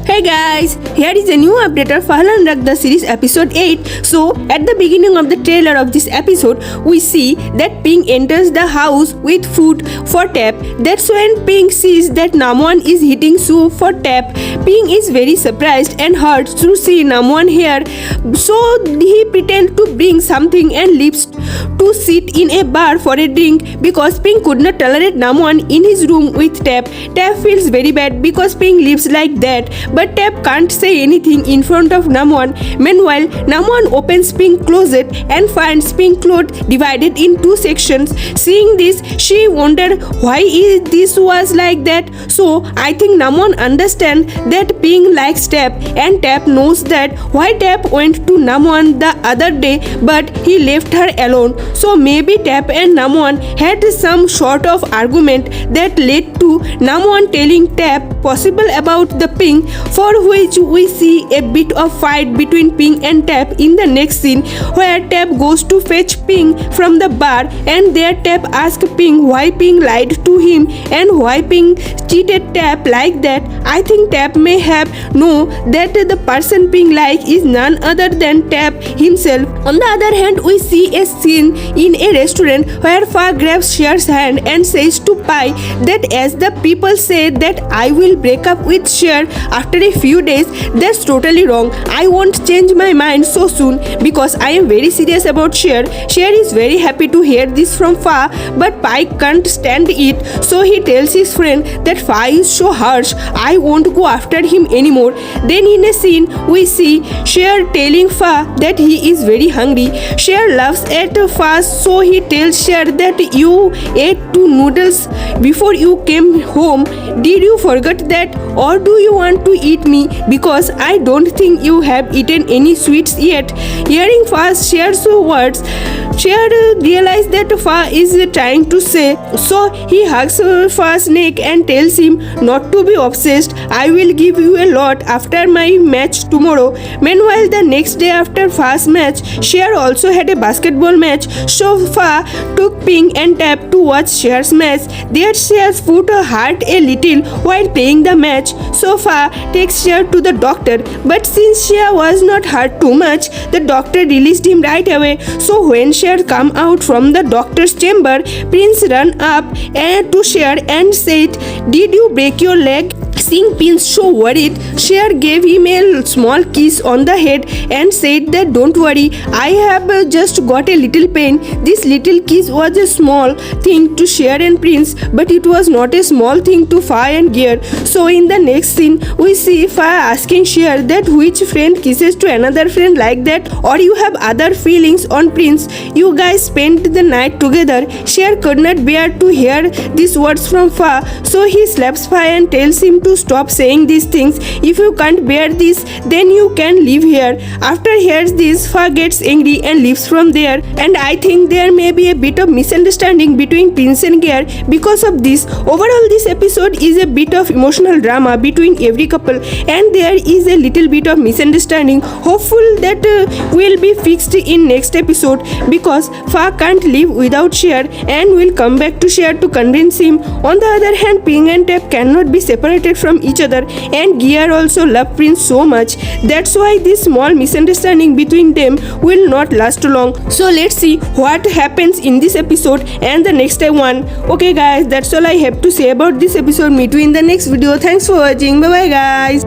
Hey guys, here is a new update of Fahlanruk the series episode 8. So, at the beginning of the trailer of this episode, we see that Pink enters the house with food for Tap. That's when Pink sees that Namwan is eating soup for Tap. Pink is very surprised and hurt to see Namwan here. So, he pretends to bring something and leaves to sit in a bar for a drink because Pink could not tolerate Namwan in his room with Tap. Tap feels very bad because Pink lives like that. But Tap can't say anything in front of Namwan. Meanwhile, Namwan opens Pink's closet and finds Pink's clothes divided in two sections. Seeing this, she wondered why this was like that. So, I think Namwan understands that Pink likes Tap and Tap knows that why Tap went to Namwan the other day but he left her alone. So, maybe Tap and Namwan had some sort of argument that led to Namwan telling Tap possible about the Pink, for which we see a bit of fight between Pink and Tap in the next scene where Tap goes to fetch Pink from the bar and there Tap asks Pink why Pink lied to him and why Pink cheated Tap like that. I think Tap may have known that the person Pink like is none other than Tap himself. On the other hand, we see a scene in a restaurant where Fa grabs Cher's hand and says to Pai that as the people say that I will break up with Cher after a few days, that's totally wrong. I won't change my mind so soon because I am very serious about Cher. Cher is very happy to hear this from Fa, but Pai can't stand it, so he tells his friend that Fa is so harsh, I won't go after him anymore. Then in a scene, we see Cher telling Fa that he is very hungry. Cher laughs at Fa, so he tells Cher that you ate 2 noodles before you came home. Did you forget that, or do you want to eat me? Because I don't think you have eaten any sweets yet. Hearing Fa's Cher's words, Cher realizes that Fa is trying to say, so he hugs Fa's neck and tells him not to be obsessed. I will give you a lot after my match tomorrow. Meanwhile, the next day after Fa's match, Cher also had a basketball match, so Fa took Pink and Tap to watch Cher's match. There Cher's foot hurt a little while playing the match, so Fa takes Cher to the doctor, but since Cher was not hurt too much, the doctor released him right away. So when Cher come out from the doctor's chamber, Prince ran up to Cher and said, did you break your leg? Seeing Prince so worried, Cher gave him a small kiss on the head and said that don't worry, I have just got a little pain. This little kiss was a small thing to Cher and Prince, but it was not a small thing to Fa and Gear. So in the next scene, we see Fa asking Cher that which friend kisses to another friend like that, or you have other feelings on Prince. You guys spent the night together. Cher could not bear to hear these words from Fa, so he slaps Fa and tells him to stop saying these things. If you can't bear this, then you can leave here. After hears this, Fa gets angry and leaves from there, and I think there may be a bit of misunderstanding between Prince and Gear because of this. Overall, this episode is a bit of emotional drama between every couple, and there is a little bit of misunderstanding. Hopeful that will be fixed in next episode because Fa can't live without Cher and will come back to Cher to convince him. On the other hand, Pink and Tap cannot be separated from each other, and Gear also loves Prince so much. That's why this small misunderstanding between them will not last long. So let's see what happens in this episode and the next one. Okay guys, that's all I have to say about this episode. Meet you in the next video. Thanks for watching. Bye bye guys.